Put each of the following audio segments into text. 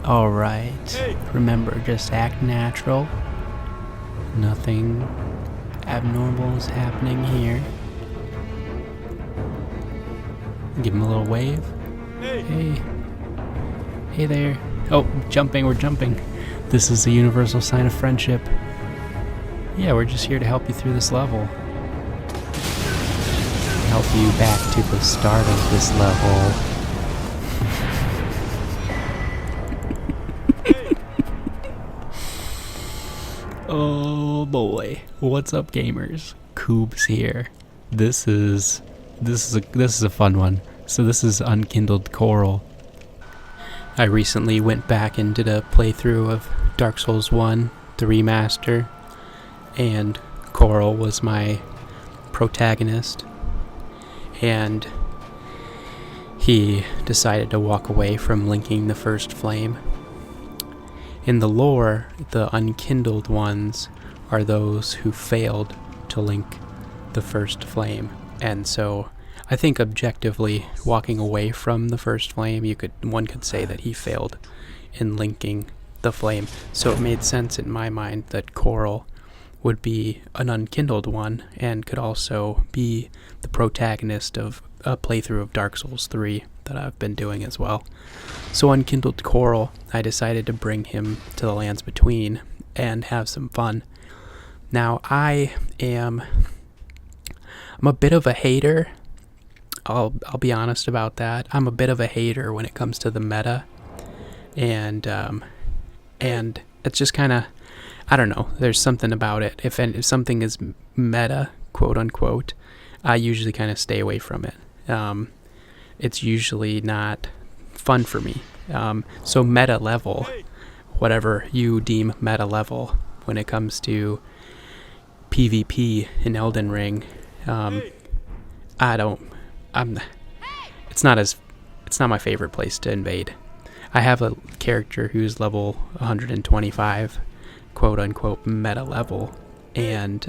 Alright, remember, just act natural. Nothing abnormal is happening here. Give him a little wave. Hey. Hey there. Oh, jumping, we're jumping. This is the universal sign of friendship. Yeah, we're just here to help you through this level. Help you back to the start of this level. Oh boy. What's up, gamers? Koobs here. This is a fun one. So this is Unkindled Coral. I recently went back and did a playthrough of Dark Souls 1, the remaster, and Coral was my protagonist, and he decided to walk away from linking the first flame. In the lore, the Unkindled ones are those who failed to link the first flame, and so I think objectively, walking away from the first flame, one could say that he failed in linking the flame. So it made sense in my mind that Coral would be an Unkindled one and could also be the protagonist of a playthrough of Dark Souls 3 that I've been doing as well. So Unkindled Coral, I decided to bring him to the Lands Between and have some fun. Now, I'm a bit of a hater. I'll be honest about that. I'm a bit of a hater when it comes to the meta, and it's just kind of, I don't know. There's something about it. If something is meta, quote unquote, I usually kind of stay away from it. It's usually not fun for me. So meta level, whatever you deem meta level, when it comes to PvP in Elden Ring, it's not my favorite place to invade. I have a character who's level 125, quote unquote meta level, and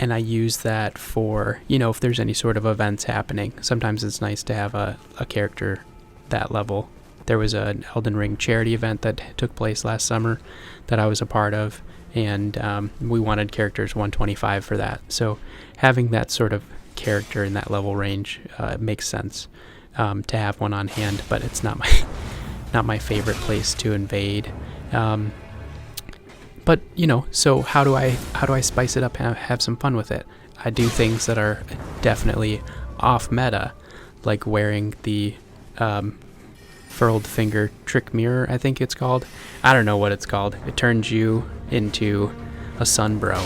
I use that for, if there's any sort of events happening. Sometimes it's nice to have a character that level. There was an Elden Ring charity event that took place last summer that I was a part of, and we wanted characters 125 for that. So having that sort of character in that level range makes sense to have one on hand, but it's not my favorite place to invade. But so how do I spice it up and have some fun with it? I do things that are definitely off meta, like wearing the furled finger trick mirror, I think it's called. I don't know what it's called. It turns you into a sunbro,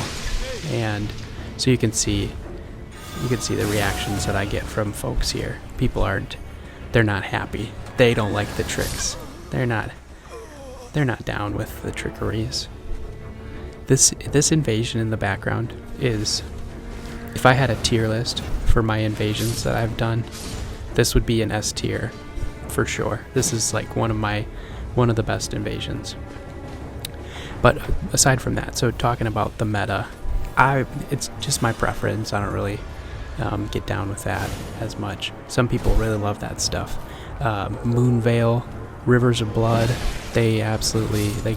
and so you can see the reactions that I get from folks here. They're not happy. They don't like the tricks. They're not down with the trickeries. This invasion in the background is, if I had a tier list for my invasions that I've done, this would be an S tier for sure. This is like one of the best invasions. But aside from that, so talking about the meta, it's just my preference. I don't really get down with that as much. Some people really love that stuff. Moonveil, Rivers of Blood, they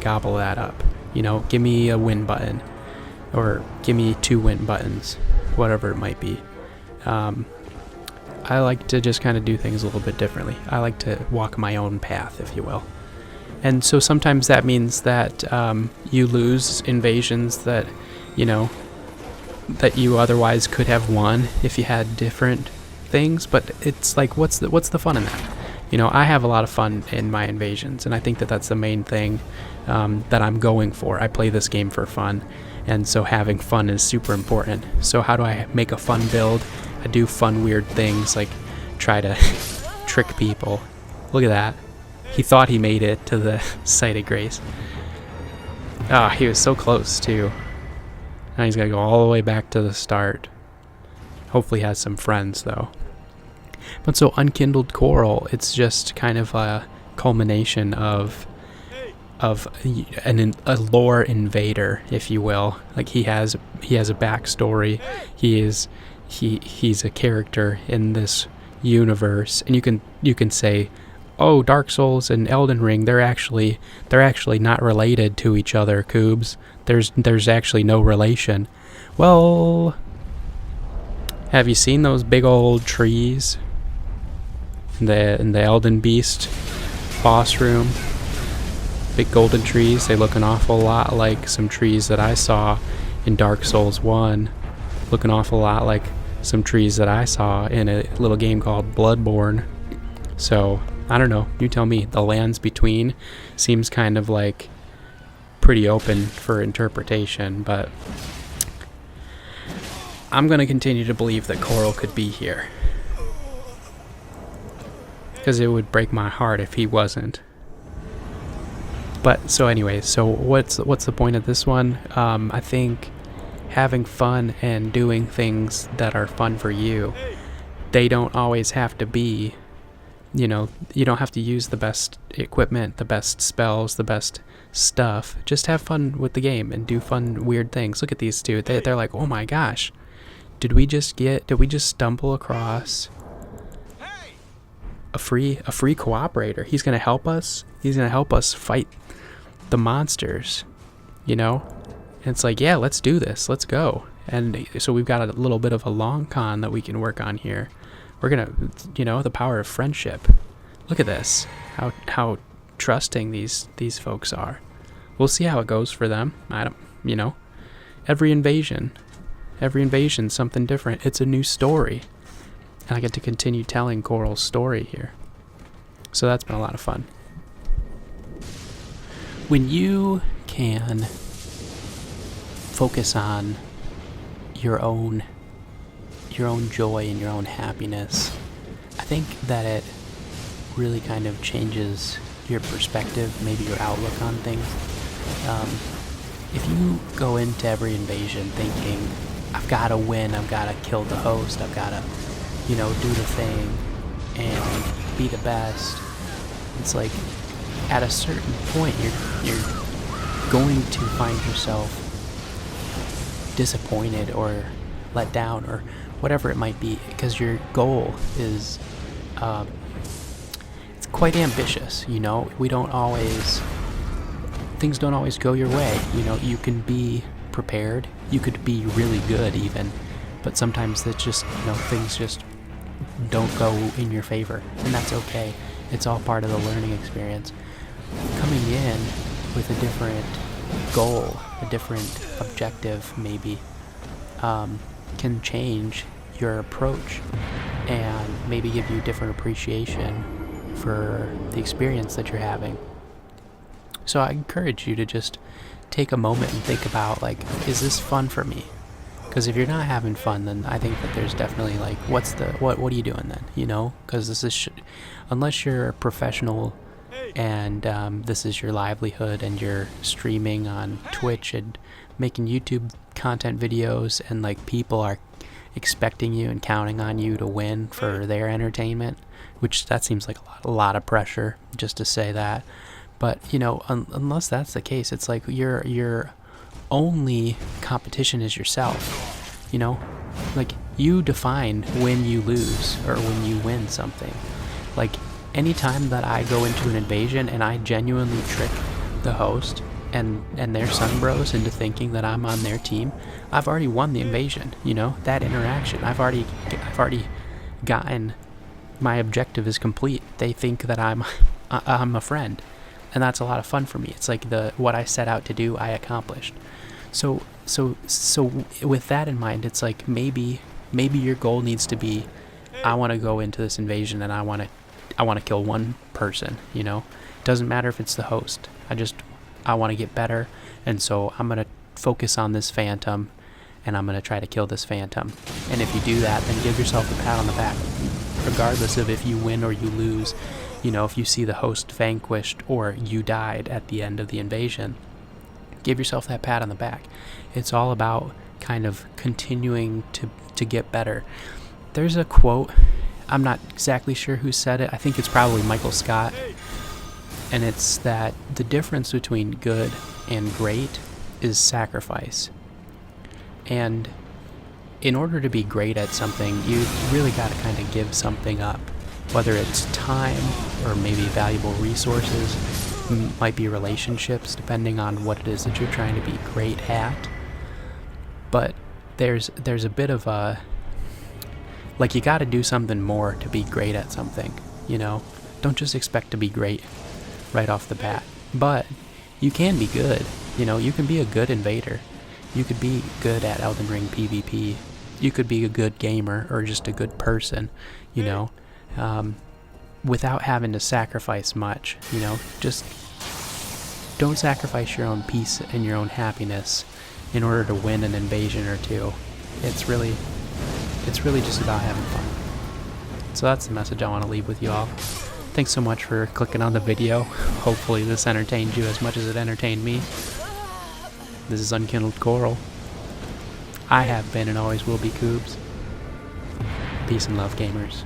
gobble that up. Give me a win button, or give me 2 win buttons, whatever it might be. I like to just kind of do things a little bit differently. I like to walk my own path, if you will. And so sometimes that means that you lose invasions that you otherwise could have won if you had different things. But it's like, what's the fun in that? I have a lot of fun in my invasions, and I think that that's the main thing that I'm going for. I play this game for fun, and so having fun is super important. So how do I make a fun build? I do fun, weird things, like try to trick people. Look at that. He thought he made it to the site of grace. Ah, he was so close, too. Now he's got to go all the way back to the start. Hopefully he has some friends, though. But so Unkindled Coral, it's just kind of a culmination of a lore invader, if you will. Like he has a backstory. He's a character in this universe, and you can say oh, Dark Souls and Elden Ring, they're actually not related to each other, Koobs. There's actually no relation. Well, have you seen those big old trees in the Elden Beast boss room? Big golden trees. They look an awful lot like some trees that I saw in Dark Souls 1. Look an awful lot like some trees that I saw in a little game called Bloodborne. So, I don't know. You tell me. The lands between seems kind of like pretty open for interpretation, but I'm going to continue to believe that Coral could be here. Because it would break my heart if he wasn't. But, so anyways, so what's the point of this one? I think having fun and doing things that are fun for you, they don't always have to be, you know, you don't have to use the best equipment, the best spells, the best stuff. Just have fun with the game and do fun, weird things. Look at these two. They're like, oh my gosh, did we just stumble across a free cooperator? He's gonna help us. He's gonna help us fight the monsters, you know? And it's like, yeah, let's do this. Let's go. And so we've got a little bit of a long con that we can work on here. We're gonna, you know, the power of friendship. Look at this. How trusting these folks are. We'll see how it goes for them. I don't, you know, every invasion, something different. It's a new story. And I get to continue telling Coral's story here. So that's been a lot of fun. When you can focus on your own joy and your own happiness, I think that it really kind of changes your perspective, maybe your outlook on things. If you go into every invasion thinking, I've got to win, I've got to kill the host, I've got to, you know, do the thing and be the best, it's like at a certain point you're going to find yourself disappointed or let down or whatever it might be, because your goal is it's quite ambitious, you know. Things don't always go your way, you know. You can be prepared, you could be really good even, but sometimes it's just, you know, things just don't go in your favor, and that's okay. It's all part of the learning experience. Coming in with a different goal, a different objective maybe, can change your approach and maybe give you different appreciation for the experience that you're having. So I encourage you to just take a moment and think about, like, is this fun for me? Because if you're not having fun, then I think that there's definitely, like, what are you doing then, you know? Because this is, unless you're a professional and this is your livelihood and you're streaming on Twitch and making YouTube content videos and, like, people are expecting you and counting on you to win for their entertainment, which that seems like a lot of pressure just to say that. But, you know, unless that's the case, it's like your only competition is yourself, you know? Like, you define when you lose or when you win something. Like, anytime that I go into an invasion and I genuinely trick the host and their son bros into thinking that I'm on their team, I've already won the invasion, you know? That interaction, I've already gotten, my objective is complete. They think that I'm a friend. And that's a lot of fun for me. It's like what I set out to do, I accomplished. So with that in mind, it's like maybe your goal needs to be, I want to go into this invasion and I want to kill one person, you know? It doesn't matter if it's the host. I want to get better, and so I'm going to focus on this phantom and I'm going to try to kill this phantom. And if you do that, then give yourself a pat on the back, regardless of if you win or you lose. You know, if you see the host vanquished or you died at the end of the invasion, give yourself that pat on the back. It's all about kind of continuing to get better. There's a quote, I'm not exactly sure who said it. I think it's probably Michael Scott. And it's that the difference between good and great is sacrifice. And in order to be great at something, you really got to kind of give something up. whether it's time or maybe valuable resources, might be relationships, depending on what it is that you're trying to be great at. But there's a bit of a, like, you gotta do something more to be great at something, you know? Don't just expect to be great right off the bat. But you can be good, you know? You can be a good invader. You could be good at Elden Ring PvP. You could be a good gamer or just a good person, you know? Without having to sacrifice much, you know? Just don't sacrifice your own peace and your own happiness in order to win an invasion or two. It's really just about having fun. So that's the message I want to leave with you all. Thanks so much for clicking on the video. Hopefully this entertained you as much as it entertained me. This is Unkindled Coral. I have been and always will be Kubz. Peace and love, gamers.